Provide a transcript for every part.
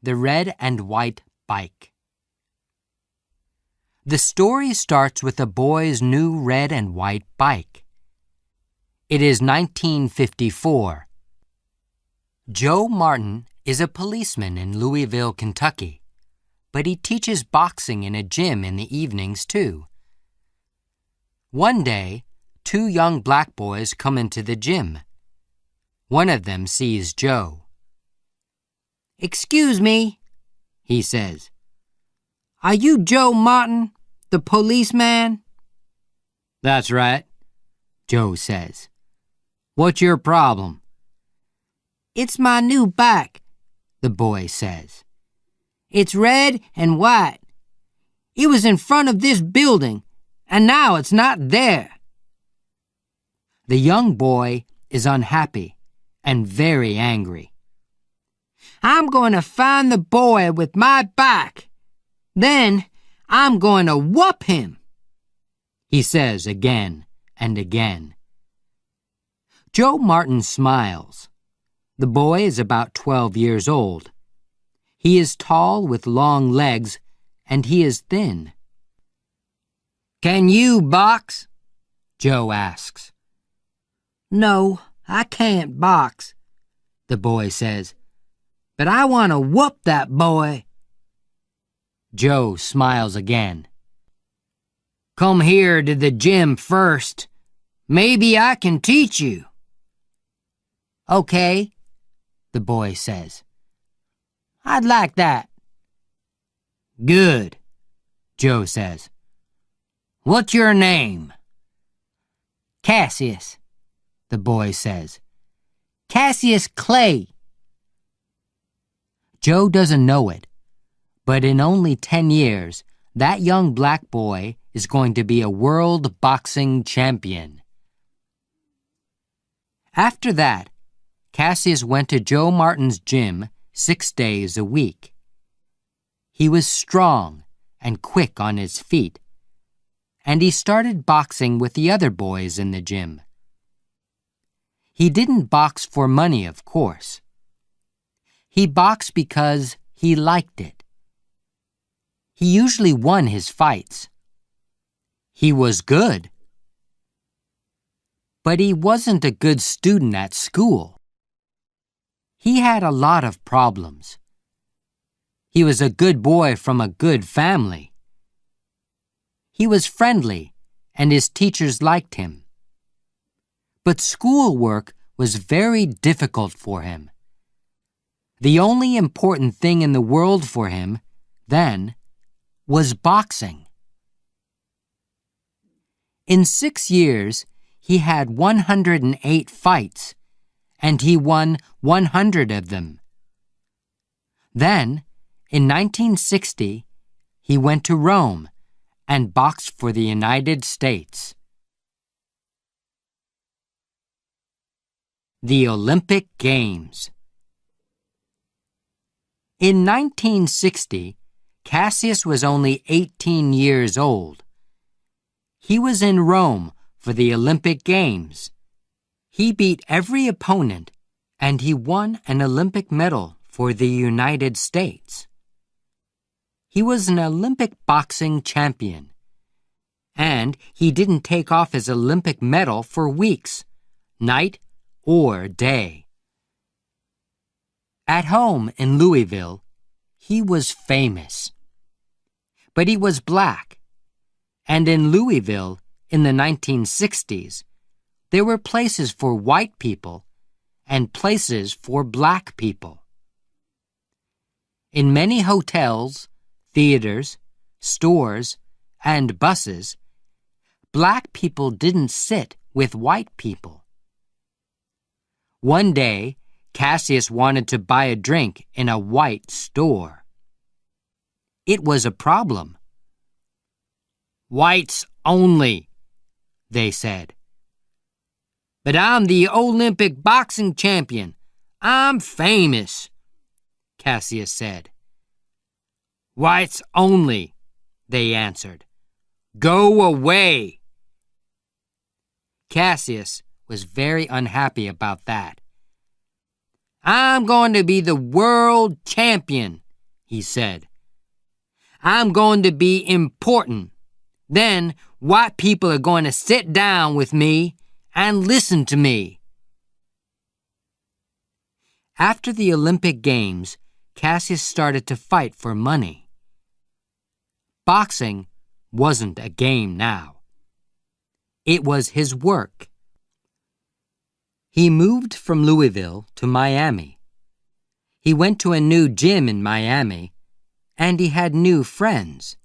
The Red and White Bike. The story starts with a boy's new red and white bike. It is 1954. Joe Martin is a policeman in Louisville, Kentucky, but he teaches boxing in a gym in the evenings too. One day, two young black boys come into the gym. One of them sees Joe. "Excuse me," he says. "Are you Joe Martin, the policeman?" "That's right," Joe says. "What's your problem?" "It's my new bike," the boy says. "It's red and white. It was in front of this building, and now it's not there." The young boy is unhappy and very angry. "I'm going to find the boy with my bike. Then I'm going to whoop him," he says again and again. Joe Martin smiles. The boy is about 12 years old. He is tall with long legs, and he is thin. "Can you box?" Joe asks. "No, I can't box," the boy says. "But I want to whoop that boy." Joe smiles again. "Come here to the gym first. Maybe I can teach you." "Okay," the boy says. "I'd like that." "Good," Joe says. "What's your name?" "Cassius," the boy says. "Cassius Clay." Joe doesn't know it, but in only 10 years, that young black boy is going to be a world boxing champion. After that, Cassius went to Joe Martin's gym 6 days a week. He was strong and quick on his feet, and he started boxing with the other boys in the gym. He didn't box for money, of course. He boxed because he liked it. He usually won his fights. He was good. But he wasn't a good student at school. He had a lot of problems. He was a good boy from a good family. He was friendly, and his teachers liked him. But schoolwork was very difficult for him. The only important thing in the world for him, then, was boxing. In 6 years, he had 108 fights, and he won 100 of them. Then, in 1960, he went to Rome and boxed for the United States. The Olympic Games. In 1960, Cassius was only 18 years old. He was in Rome for the Olympic Games. He beat every opponent, and he won an Olympic medal for the United States. He was an Olympic boxing champion, and he didn't take off his Olympic medal for weeks, night or day. At home in Louisville, he was famous. But he was black, and in Louisville, in the 1960s, there were places for white people and places for black people. In many hotels, theaters, stores, and buses, black people didn't sit with white people. One day, Cassius wanted to buy a drink in a white store. It was a problem. "Whites only," they said. "But I'm the Olympic boxing champion. I'm famous," Cassius said. "Whites only," they answered. "Go away." Cassius was very unhappy about that. "I'm going to be the world champion," he said. I'm going to be important. Then white people are going to sit down with me and listen to me. After the Olympic Games, Cassius started to fight for money. Boxing wasn't a game now. It was his work. He moved from Louisville to Miami. He went to a new gym in Miami, and he had new friends.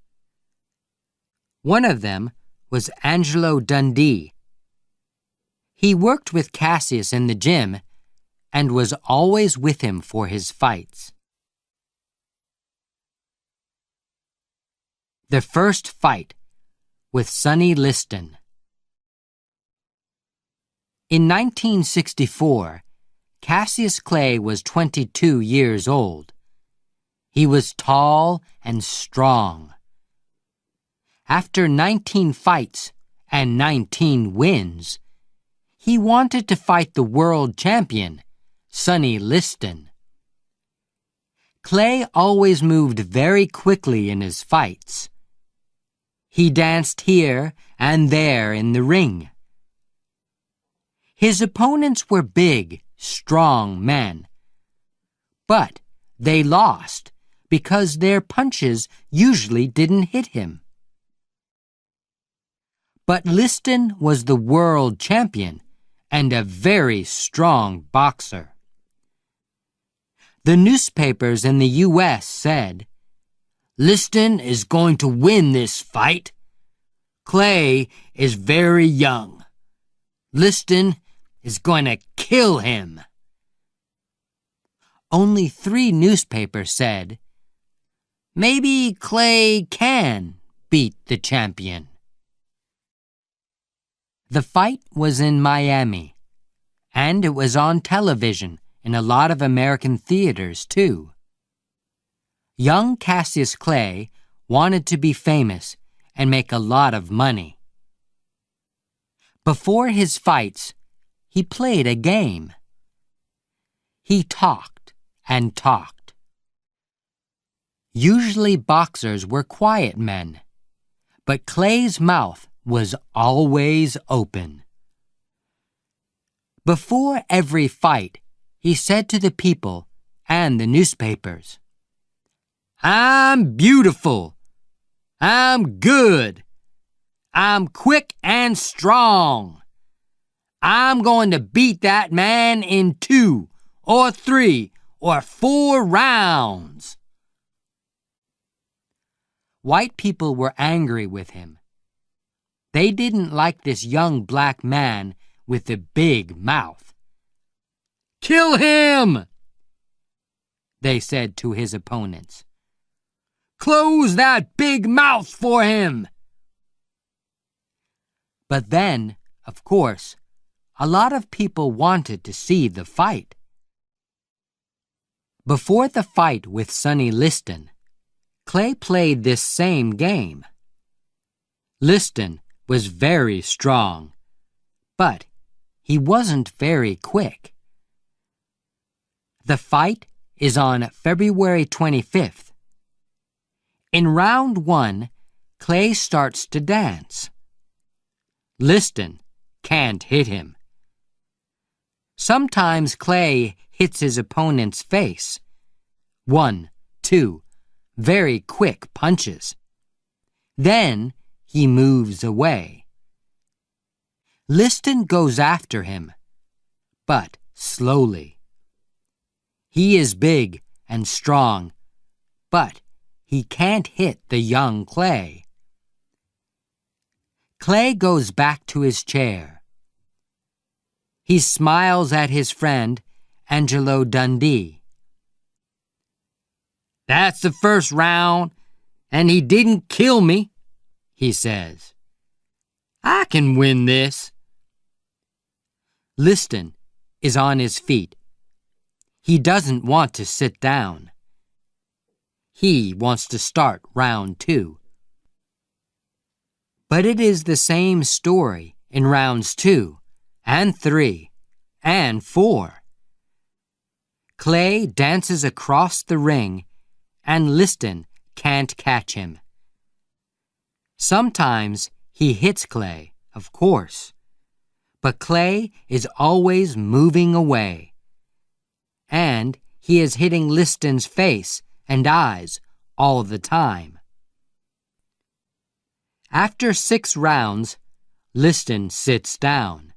One of them was Angelo Dundee. He worked with Cassius in the gym and was always with him for his fights. The first fight with Sonny Liston. In 1964, Cassius Clay was 22 years old. He was tall and strong. After 19 fights and 19 wins, he wanted to fight the world champion, Sonny Liston. Clay always moved very quickly in his fights. He danced here and there in the ring. His opponents were big, strong men. But they lost because their punches usually didn't hit him. But Liston was the world champion and a very strong boxer. The newspapers in the U.S. said, "Liston is going to win this fight. Clay is very young. Liston is going to kill him." Only 3 newspapers said, "Maybe Clay can beat the champion." The fight was in Miami, and it was on television in a lot of American theaters, too. Young Cassius Clay wanted to be famous and make a lot of money. Before his fights, he played a game. He talked and talked. Usually boxers were quiet men, but Clay's mouth was always open. Before every fight, he said to the people and the newspapers, "I'm beautiful. I'm good. I'm quick and strong. I'm going to beat that man in 2 or 3 or 4 rounds." White people were angry with him. They didn't like this young black man with the big mouth. "Kill him!" they said to his opponents. "Close that big mouth for him!" But then, of course, a lot of people wanted to see the fight. Before the fight with Sonny Liston, Clay played this same game. Liston was very strong, but he wasn't very quick. The fight is on February 25th. In round 1, Clay starts to dance. Liston can't hit him. Sometimes Clay hits his opponent's face. 1, 2, very quick punches. Then he moves away. Liston goes after him, but slowly. He is big and strong, but he can't hit the young Clay. Clay goes back to his chair. He smiles at his friend, Angelo Dundee. "That's the first round, and he didn't kill me," he says. "I can win this." Liston is on his feet. He doesn't want to sit down. He wants to start round 2. But it is the same story in rounds 2 and 3 and 4. Clay dances across the ring and Liston can't catch him. Sometimes he hits Clay, of course, but Clay is always moving away. And he is hitting Liston's face and eyes all the time. After 6 rounds, Liston sits down.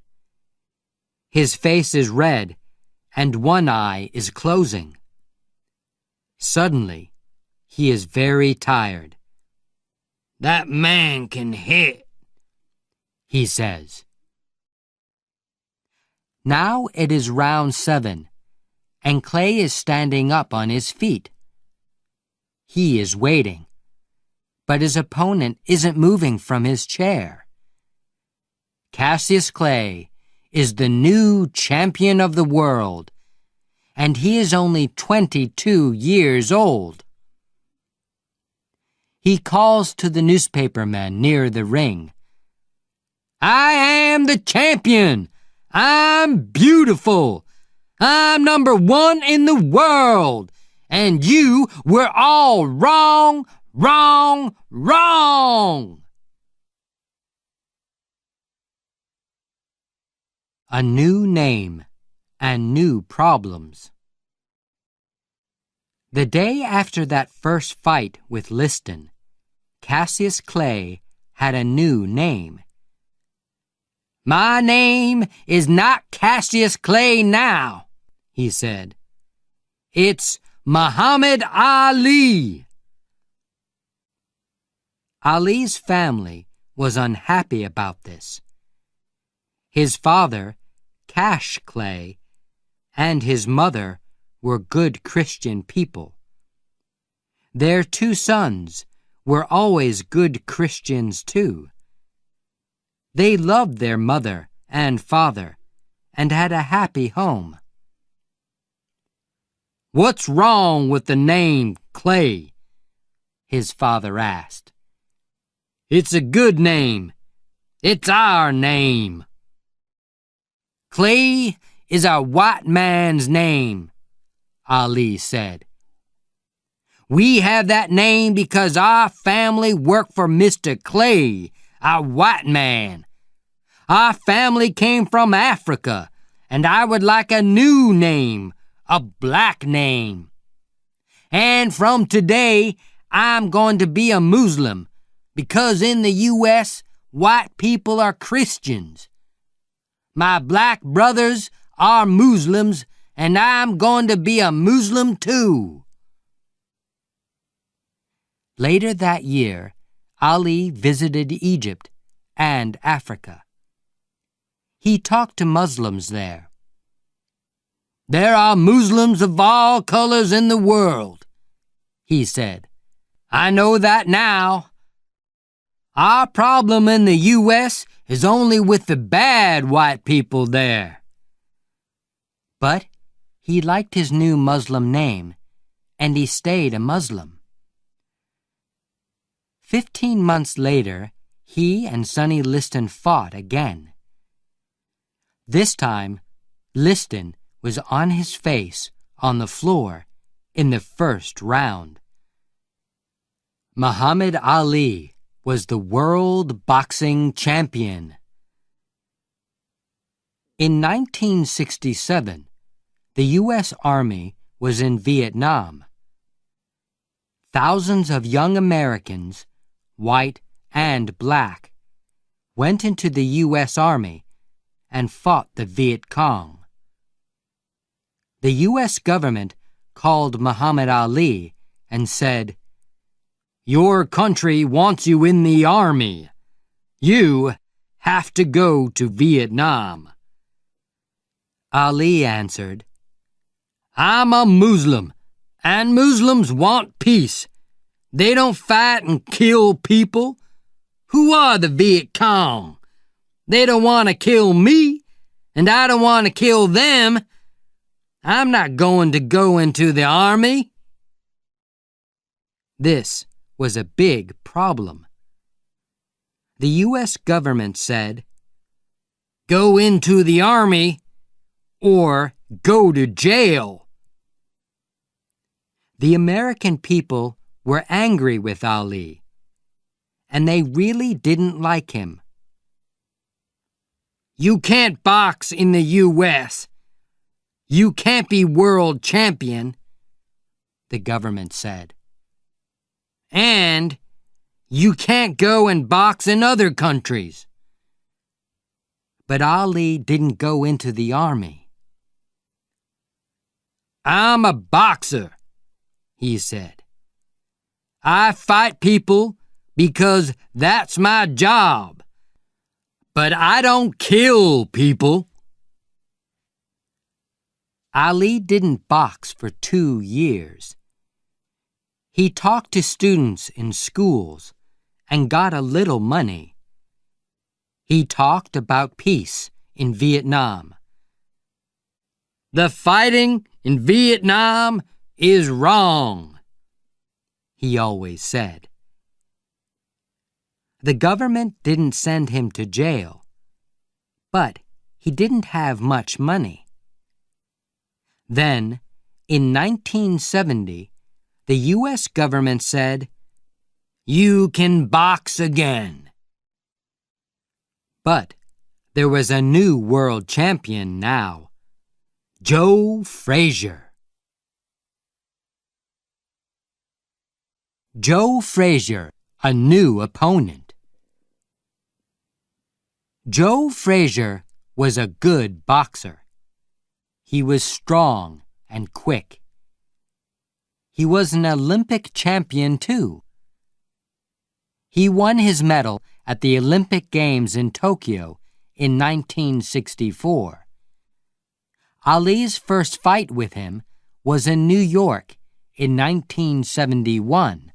His face is red and one eye is closing. Suddenly, he is very tired. "That man can hit," he says. Now it is round 7, and Clay is standing up on his feet. He is waiting, but his opponent isn't moving from his chair. Cassius Clay is the new champion of the world, and he is only 22 years old. He calls to the newspapermen near the ring. "I am the champion! I'm beautiful! I'm number 1 in the world! And you were all wrong, wrong, wrong!" A new name and new problems. The day after that first fight with Liston, Cassius Clay had a new name. "My name is not Cassius Clay now," he said. "It's Muhammad Ali." Ali's family was unhappy about this. His father, Cash Clay, and his mother were good Christian people. Their 2 sons were always good Christians too. They loved their mother and father and had a happy home. "What's wrong with the name Clay?" his father asked. "It's a good name. It's our name." "Clay is a white man's name," Ali said. "We have that name because our family worked for Mr. Clay, a white man. Our family came from Africa, and I would like a new name, a black name. And from today, I'm going to be a Muslim, because in the U.S., white people are Christians. My black brothers are Muslims, and I'm going to be a Muslim too." Later that year, Ali visited Egypt and Africa. He talked to Muslims there. "There are Muslims of all colors in the world," he said. "I know that now. Our problem in the U.S. is only with the bad white people there." But he liked his new Muslim name, and he stayed a Muslim. 15 months later, he and Sonny Liston fought again. This time, Liston was on his face on the floor in the first round. Muhammad Ali was the world boxing champion. In 1967, the U.S. Army was in Vietnam. Thousands of young Americans, white and black, went into the U.S. Army and fought the Viet Cong. The U.S. government called Muhammad Ali and said, "Your country wants you in the army. You have to go to Vietnam." Ali answered, "I'm a Muslim, and Muslims want peace. They don't fight and kill people. Who are the Viet Cong? They don't want to kill me, and I don't want to kill them. I'm not going to go into the army." This was a big problem. The U.S. government said, "Go into the army or go to jail." The American people were angry with Ali, and they really didn't like him. "You can't box in the U.S. You can't be world champion," the government said. "And you can't go and box in other countries." But Ali didn't go into the army. "I'm a boxer," he said. "I fight people because that's my job. But I don't kill people." Ali didn't box for 2 years. He talked to students in schools and got a little money. He talked about peace in Vietnam. "The fighting in Vietnam is wrong," he always said. The government didn't send him to jail, but he didn't have much money. Then, in 1970, the U.S. government said, "You can box again." But there was a new world champion now, Joe Frazier. Joe Frazier, a new opponent. Joe Frazier was a good boxer. He was strong and quick. He was an Olympic champion, too. He won his medal at the Olympic Games in Tokyo in 1964. Ali's first fight with him was in New York in 1971.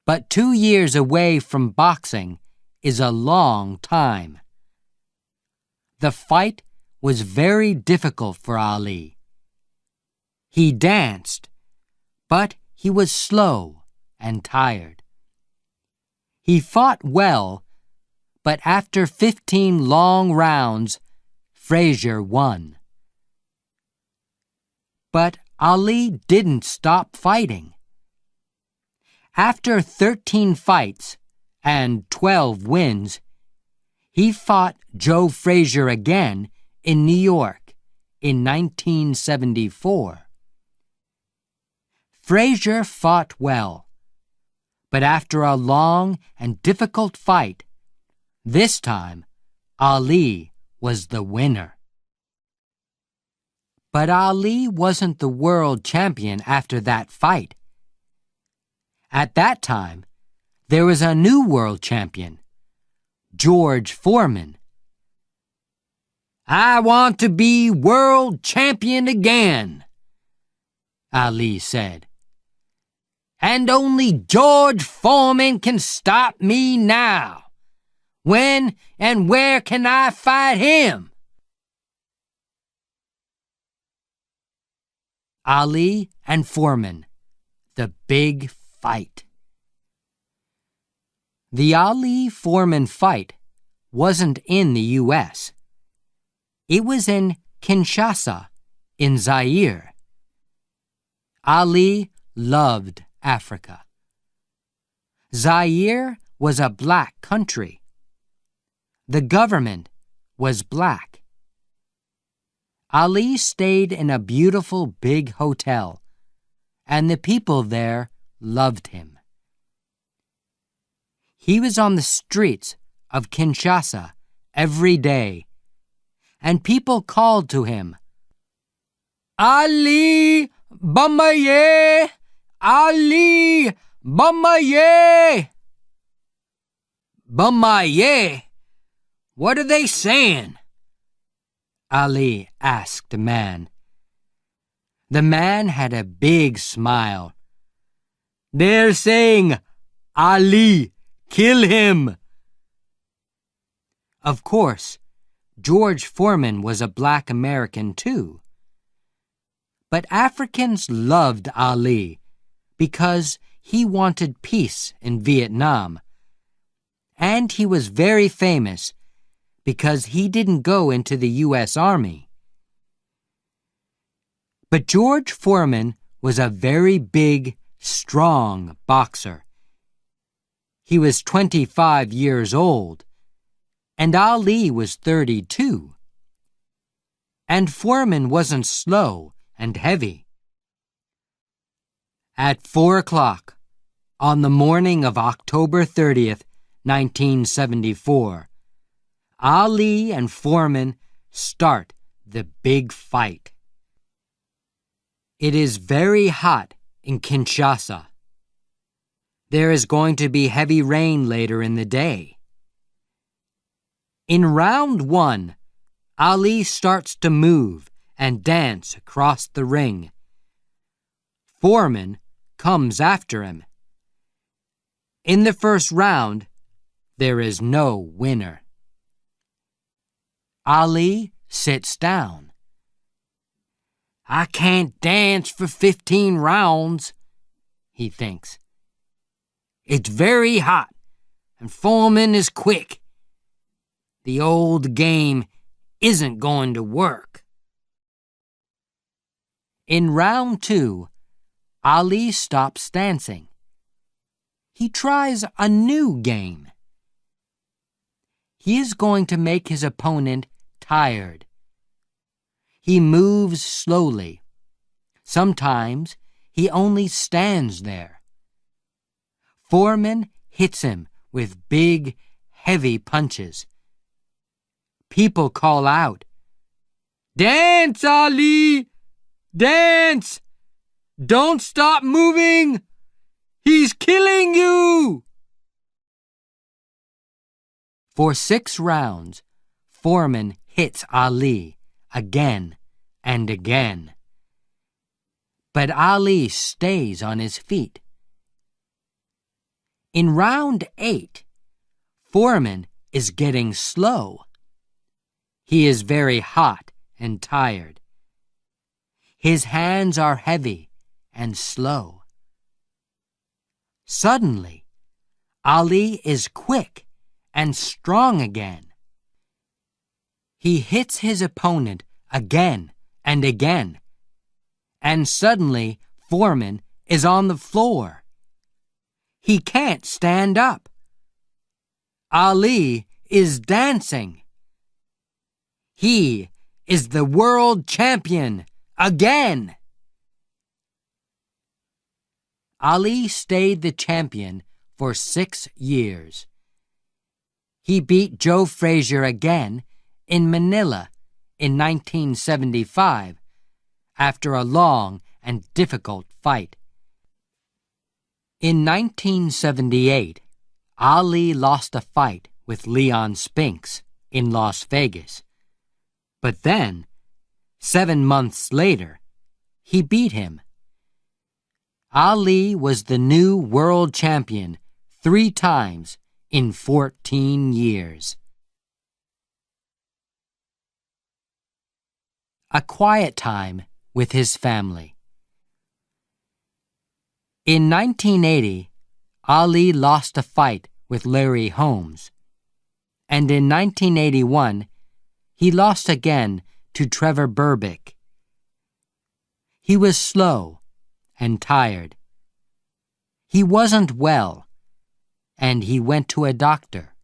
But 2 years away from boxing is a long time. The fight was very difficult for Ali. He danced, but he was slow and tired. He fought well, but after 15 long rounds, Frazier won. But Ali didn't stop fighting. After 13 fights and 12 wins, he fought Joe Frazier again in New York in 1974. Frazier fought well, but after a long and difficult fight, this time Ali was the winner. But Ali wasn't the world champion after that fight. At that time, there was a new world champion, George Foreman. "I want to be world champion again," Ali said. "And only George Foreman can stop me now. When and where can I fight him?" Ali and Foreman, the big fight. The Ali-Foreman fight wasn't in the U.S. It was in Kinshasa, in Zaire. Ali loved Africa. Zaire was a black country. The government was black. Ali stayed in a beautiful big hotel, and the people there loved him. He was on the streets of Kinshasa every day, and people called to him, "Ali Bamaye! Ali Bamaye!" "Bamaye? What are they saying?" Ali asked the man. The man had a big smile. "They're saying, 'Ali, kill him!'" Of course, George Foreman was a black American too. But Africans loved Ali because he wanted peace in Vietnam. And he was very famous because he didn't go into the U.S. Army. But George Foreman was a very big, strong boxer. He was 25 years old, and Ali was 32. And Foreman wasn't slow and heavy. At 4 o'clock, on the morning of October 30th, 1974, Ali and Foreman start the big fight. It is very hot in Kinshasa. There is going to be heavy rain later in the day. In round 1, Ali starts to move and dance across the ring. Foreman comes after him. In the first round, there is no winner. Ali sits down. I can't dance for 15 rounds, he thinks. It's very hot, and Foreman is quick. The old game isn't going to work. In round 2, Ali stops dancing. He tries a new game. He is going to make his opponent tired. He moves slowly. Sometimes he only stands there. Foreman hits him with big, heavy punches. People call out, "Dance, Ali! Dance! Don't stop moving! He's killing you!" For 6 rounds, Foreman hits Ali again and again. But Ali stays on his feet. In round 8, Foreman is getting slow. He is very hot and tired. His hands are heavy and slow. Suddenly, Ali is quick and strong again. He hits his opponent again and again, and suddenly Foreman is on the floor. He can't stand up. Ali is dancing. He is the world champion again. Ali stayed the champion for 6 years. He beat Joe Frazier again in Manila in 1975 after a long and difficult fight. In 1978, Ali lost a fight with Leon Spinks in Las Vegas. But then, 7 months later, he beat him. Ali was the new world champion 3 times in 14 years. A quiet time with his family. In 1980, Ali lost a fight with Larry Holmes, and in 1981, he lost again to Trevor Berbick. He was slow and tired. He wasn't well, and he went to a doctor.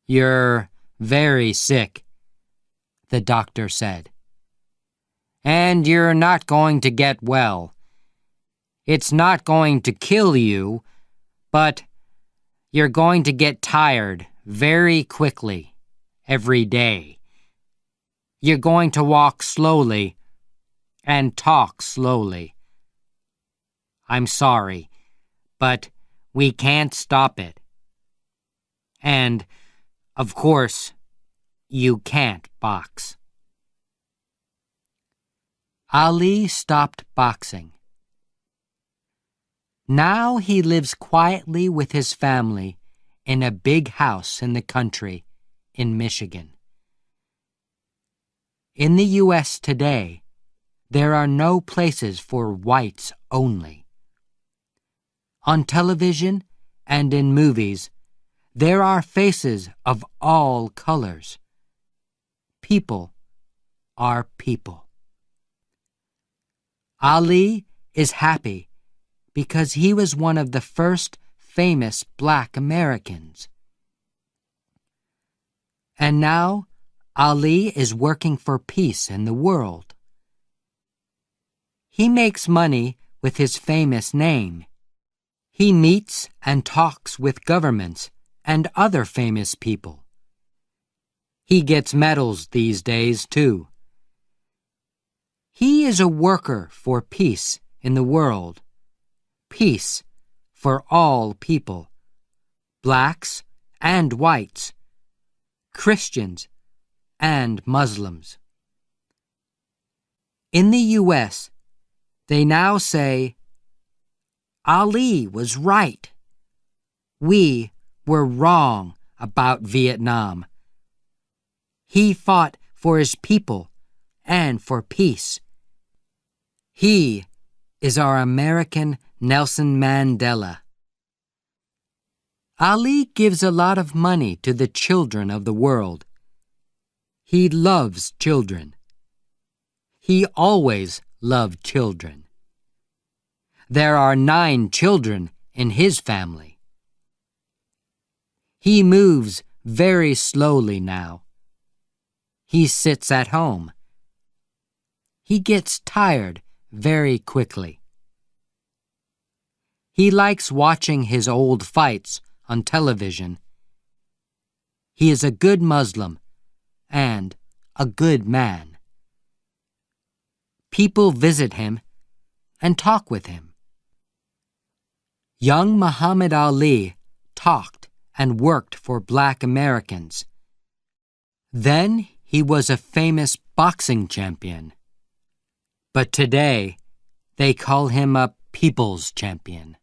"You're very sick," the doctor said. "And you're not going to get well. It's not going to kill you, but you're going to get tired very quickly every day. You're going to walk slowly and talk slowly. I'm sorry, but we can't stop it. And, of course, you can't box." Ali stopped boxing. Now he lives quietly with his family in a big house in the country in Michigan. In the U.S. today, there are no places for whites only. On television and in movies, there are faces of all colors. People are people. Ali is happy because he was one of the first famous Black Americans. And now Ali is working for peace in the world. He makes money with his famous name. He meets and talks with governments and other famous people. He gets medals these days, too. He is a worker for peace in the world. Peace for all people, blacks and whites, Christians and Muslims. In the U.S., they now say, Ali was right. We were wrong about Vietnam. He fought for his people and for peace. He is our American Nelson Mandela. Ali gives a lot of money to the children of the world. He loves children. He always loved children. There are 9 children in his family. He moves very slowly now. He sits at home. He gets tired very quickly. He likes watching his old fights on television. He is a good Muslim and a good man. People visit him and talk with him. Young Muhammad Ali talked and worked for Black Americans. Then he was a famous boxing champion. But today, they call him a people's champion.